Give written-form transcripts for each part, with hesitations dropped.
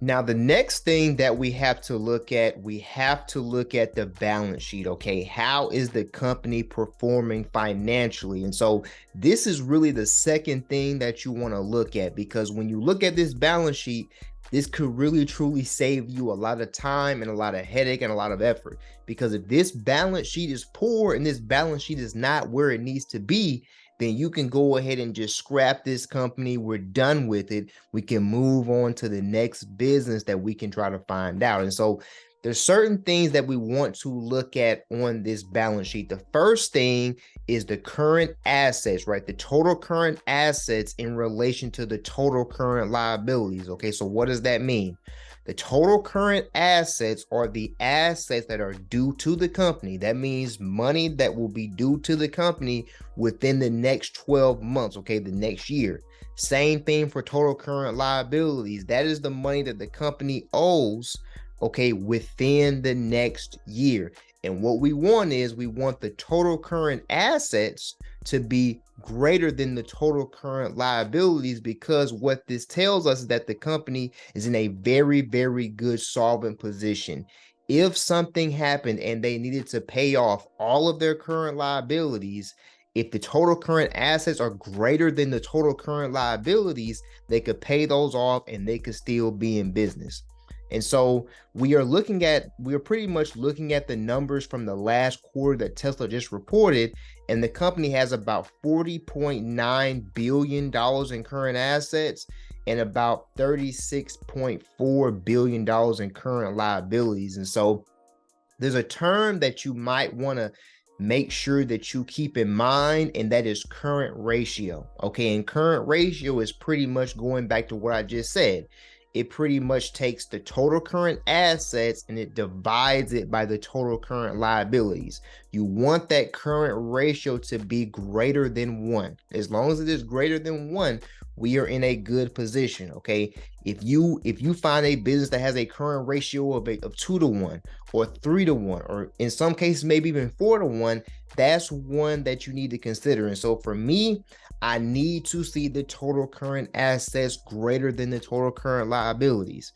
Now, the next thing that we have to look at, we have to look at the balance sheet. Okay, how is the company performing financially? And so this is really the second thing that you want to look at, because when you look at this balance sheet, this could really truly save you a lot of time and a lot of headache and a lot of effort. Because if this balance sheet is poor and this balance sheet is not where it needs to be, then you can go ahead and just scrap this company. We're done with it. We can move on to the next business that we can try to find out. And so there's certain things that we want to look at on this balance sheet. The first thing is the current assets, right? The total current assets in relation to the total current liabilities. Okay, so what does that mean? The total current assets are the assets that are due to the company. That means money that will be due to the company within the next 12 months, okay, the next year. Same thing for total current liabilities. That is the money that the company owes, okay, within the next year. And what we want is we want the total current assets to be greater than the total current liabilities, because what this tells us is that the company is in a very, very good solvent position. If something happened and they needed to pay off all of their current liabilities, if the total current assets are greater than the total current liabilities, they could pay those off and they could still be in business. And so we're pretty much looking at the numbers from the last quarter that Tesla just reported, and the company has about $40.9 billion in current assets and about $36.4 billion in current liabilities. And so there's a term that you might want to make sure that you keep in mind, and that is current ratio. Okay, and current ratio is pretty much going back to what I just said. It pretty much takes the total current assets and it divides it by the total current liabilities. You want that current ratio to be greater than 1. As long as it is greater than 1, we are in a good position. Okay, if you find a business that has a current ratio of 2 to 1 or 3 to 1, or in some cases maybe even 4 to 1, that's one that you need to consider. And so for me, I need to see the total current assets greater than the total current liabilities.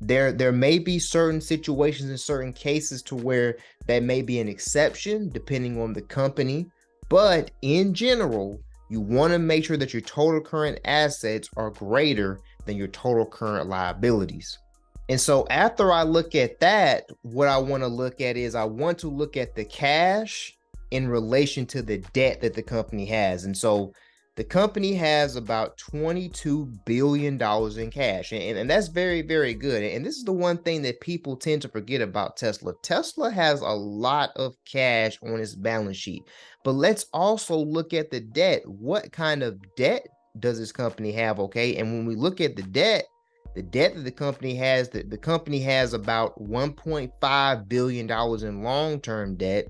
There may be certain situations in certain cases to where that may be an exception depending on the company, but in general, you want to make sure that your total current assets are greater than your total current liabilities. And so after I look at that, what I want to look at is I want to look at the cash in relation to the debt that the company has. And so the company has about $22 billion in cash. And that's very, very good. And this is the one thing that people tend to forget about Tesla. Tesla has a lot of cash on its balance sheet. But let's also look at the debt. What kind of debt does this company have? Okay. And when we look at the debt that the company has, the company has about $1.5 billion in long-term debt,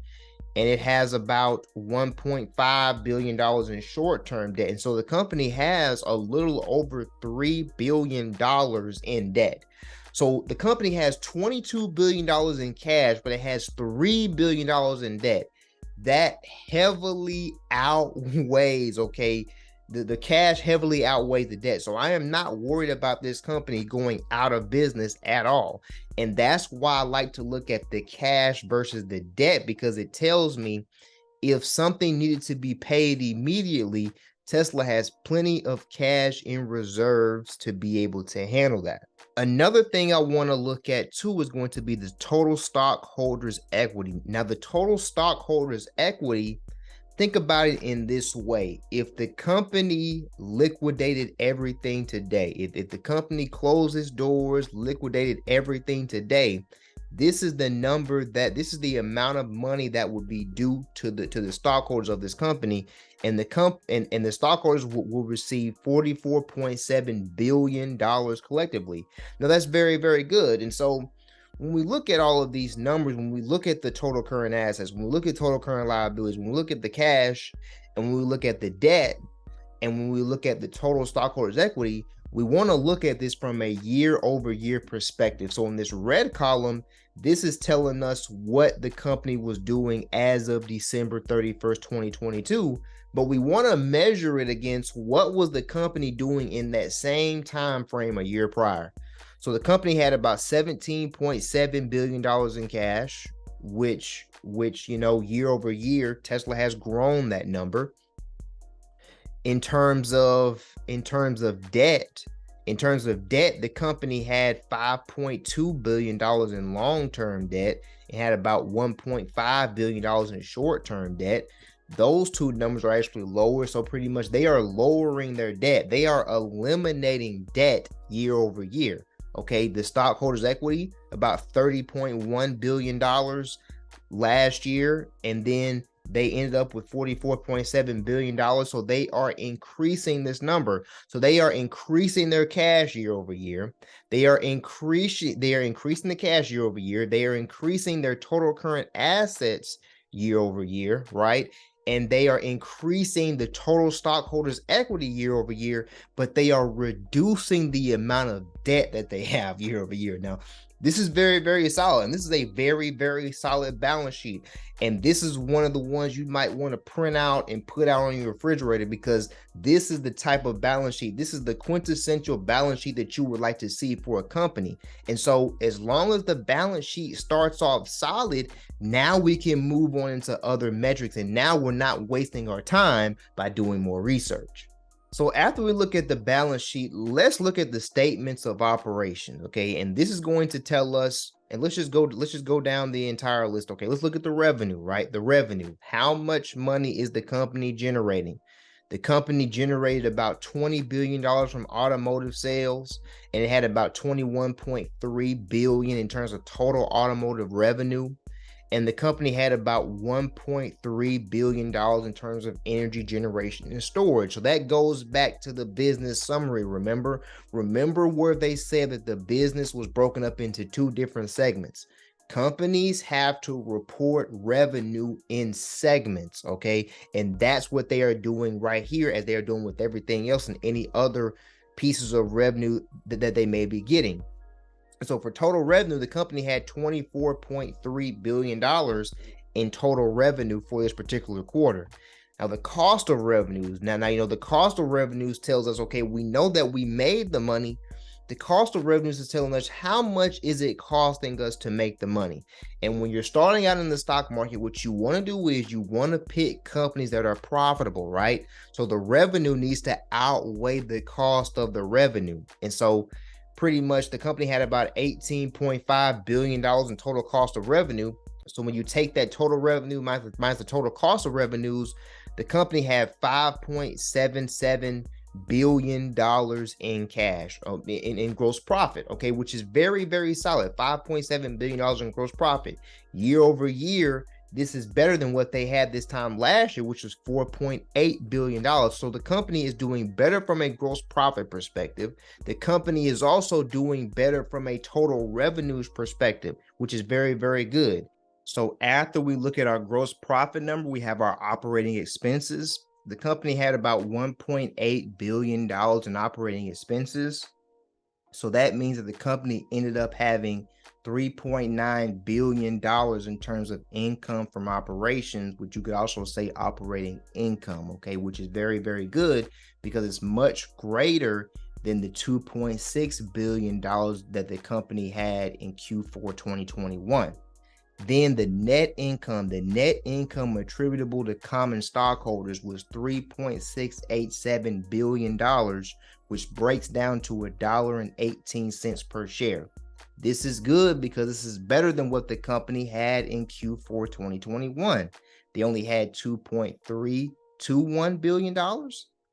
and it has about $1.5 billion in short-term debt. And so the company has a little over $3 billion in debt. So the company has $22 billion in cash, but it has $3 billion in debt. That heavily outweighs, okay, the cash heavily outweighs the debt. So I am not worried about this company going out of business at all. And that's why I like to look at the cash versus the debt, because it tells me if something needed to be paid immediately, Tesla has plenty of cash in reserves to be able to handle that. Another thing I want to look at too is going to be the total stockholders' equity. Now, the total stockholders' equity, think about it in this way. If the company liquidated everything today, if the company closed its doors, liquidated everything today, this is the amount of money that would be due to the stockholders of this company, and the stockholders will receive $44.7 billion collectively. Now that's very, very good. And so when we look at all of these numbers, when we look at the total current assets, when we look at total current liabilities, when we look at the cash, and when we look at the debt, and when we look at the total stockholders' equity, we want to look at this from a year-over-year perspective. So in this red column, this is telling us what the company was doing as of December 31st, 2022. But we want to measure it against what was the company doing in that same time frame a year prior. So the company had about $17.7 billion in cash, which year over year, Tesla has grown that number. In terms of debt, the company had $5.2 billion in long-term debt. It had about $1.5 billion in short-term debt. Those two numbers are actually lower. So pretty much they are lowering their debt. They are eliminating debt year over year. Okay, the stockholders' equity about $30.1 billion last year, and then they ended up with $44.7 billion. So they are increasing this number. So they are increasing their cash year over year. They are increasing the cash year over year. They are increasing their total current assets year over year, right? And they are increasing the total stockholders' equity year over year, but they are reducing the amount of debt that they have year over year. Now, this is very, very solid. And this is a very, very solid balance sheet. And this is one of the ones you might want to print out and put out on your refrigerator, because this is the type of balance sheet. This is the quintessential balance sheet that you would like to see for a company. And so as long as the balance sheet starts off solid, now we can move on into other metrics. And now we're not wasting our time by doing more research. So after we look at the balance sheet, let's look at the statements of operations, okay? And this is going to tell us, and let's just go down the entire list. Okay, let's look at the revenue, right? The revenue. How much money is the company generating? The company generated about $20 billion from automotive sales, and it had about 21.3 billion in terms of total automotive revenue. And the company had about $1.3 billion in terms of energy generation and storage. So that goes back to the business summary. Remember where they said that the business was broken up into two different segments. Companies have to report revenue in segments, okay? And that's what they are doing right here, as they are doing with everything else and any other pieces of revenue that they may be getting. So for total revenue, the company had $24.3 billion in total revenue for this particular quarter. Now, the cost of revenues, now the cost of revenues tells us, okay, we know that we made the money. The cost of revenues is telling us how much is it costing us to make the money. And when you're starting out in the stock market, what you want to do is you want to pick companies that are profitable, right? So the revenue needs to outweigh the cost of the revenue. And so pretty much the company had about $18.5 billion in total cost of revenue. So when you take that total revenue minus the total cost of revenues, the company had $5.77 billion in cash, in gross profit, okay, which is very, very solid. $5.7 billion in gross profit. Year over year, this is better than what they had this time last year, which was $4.8 billion. So the company is doing better from a gross profit perspective. The company is also doing better from a total revenues perspective, which is very, very good. So after we look at our gross profit number, we have our operating expenses. The company had about $1.8 billion in operating expenses. So that means that the company ended up having $3.9 billion in terms of income from operations, which you could also say operating income, okay, which is very, very good, because it's much greater than the $2.6 billion that the company had in Q4 2021. Then the net income attributable to common stockholders was $3.687 billion, which breaks down to $1.18 per share. This is good because this is better than what the company had in Q4 2021. They only had $2.321 billion,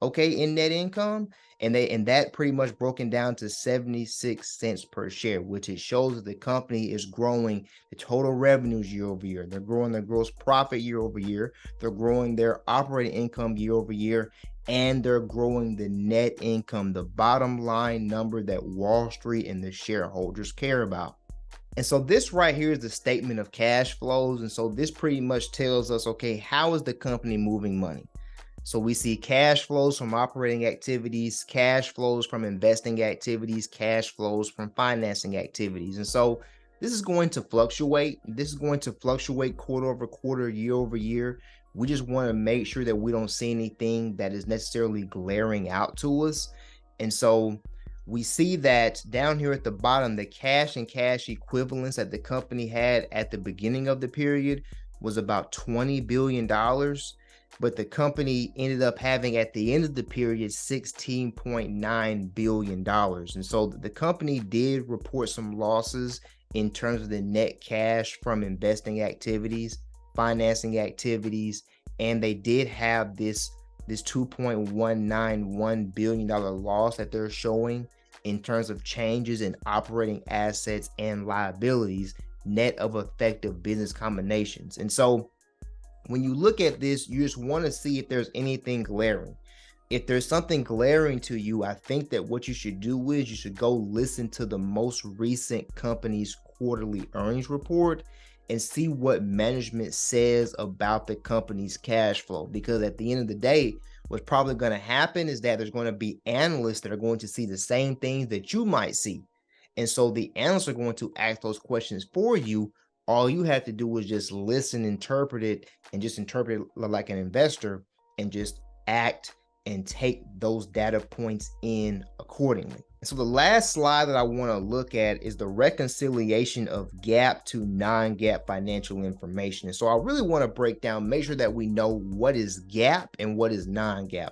okay, in net income, and that pretty much broken down to 76 cents per share, which it shows that the company is growing the total revenues year over year. They're growing their gross profit year over year. They're growing their operating income year over year, and they're growing the net income, the bottom line number that Wall Street and the shareholders care about. And so this right here is the statement of cash flows. And so this pretty much tells us, okay, how is the company moving money? So we see cash flows from operating activities, cash flows from investing activities, cash flows from financing activities. And so this is going to fluctuate. This is going to fluctuate quarter over quarter, year over year. We just want to make sure that we don't see anything that is necessarily glaring out to us. And so we see that down here at the bottom, the cash and cash equivalents that the company had at the beginning of the period was about $20 billion. But the company ended up having at the end of the period $16.9 billion. And so the company did report some losses in terms of the net cash from investing activities, financing activities, and they did have this $2.191 billion loss that they're showing in terms of changes in operating assets and liabilities, net of effective business combinations. And so when you look at this, you just want to see if there's anything glaring. If there's something glaring to you, I think that what you should do is you should go listen to the most recent company's quarterly earnings report and see what management says about the company's cash flow. Because at the end of the day, what's probably going to happen is that there's going to be analysts that are going to see the same things that you might see. And so the analysts are going to ask those questions for you. All you have to do is just listen, interpret it, and just interpret it like an investor and just act and take those data points in accordingly. And so the last slide that I want to look at is the reconciliation of GAAP to non-GAAP financial information. And so I really want to break down, make sure that we know what is GAAP and what is non-GAAP.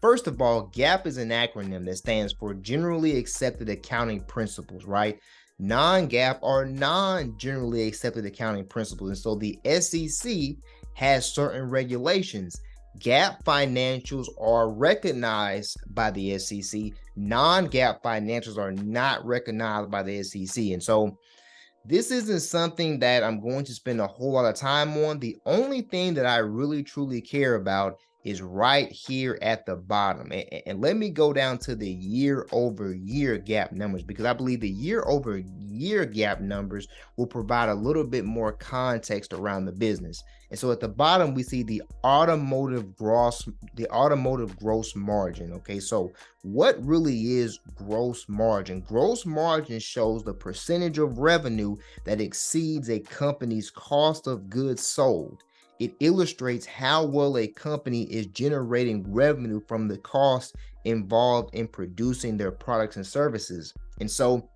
First of all, GAAP is an acronym that stands for Generally Accepted Accounting Principles, right? Non-GAAP are non-generally accepted accounting principles. And so the SEC has certain regulations. GAAP financials are recognized by the SEC. Non-GAAP financials are not recognized by the SEC. And so this isn't something that I'm going to spend a whole lot of time on. The only thing that I really truly care about is right here at the bottom. And let me go down to the year-over-year GAAP numbers, because I believe the year-over-year GAAP numbers will provide a little bit more context around the business. And so at the bottom, we see the automotive gross margin. Okay, so what really is gross margin? Gross margin shows the percentage of revenue that exceeds a company's cost of goods sold. It illustrates how well a company is generating revenue from the costs involved in producing their products and services. And so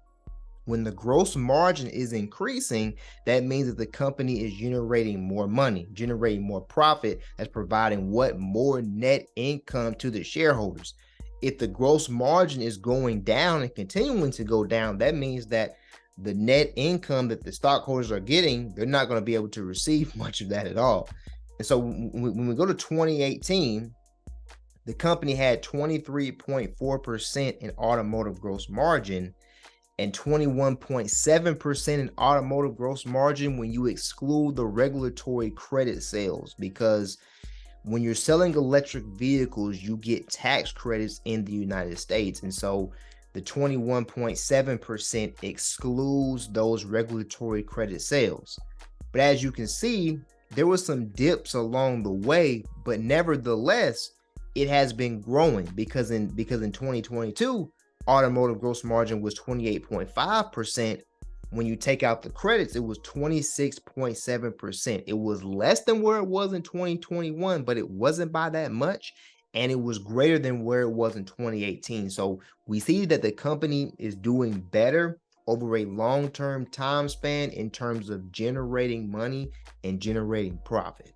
when the gross margin is increasing, that means that the company is generating more money, generating more profit, that's providing what? More net income to the shareholders. If the gross margin is going down and continuing to go down, that means that the net income that the stockholders are getting, they're not going to be able to receive much of that at all. And so when we go to 2018, the company had 23.4% in automotive gross margin and 21.7% in automotive gross margin when you exclude the regulatory credit sales, because when you're selling electric vehicles, you get tax credits in the United States. And so the 21.7% excludes those regulatory credit sales. But as you can see, there were some dips along the way, but nevertheless, it has been growing because in 2022, automotive gross margin was 28.5%. When you take out the credits, it was 26.7%. It was less than where it was in 2021, but it wasn't by that much. And it was greater than where it was in 2018. So we see that the company is doing better over a long-term time span in terms of generating money and generating profit.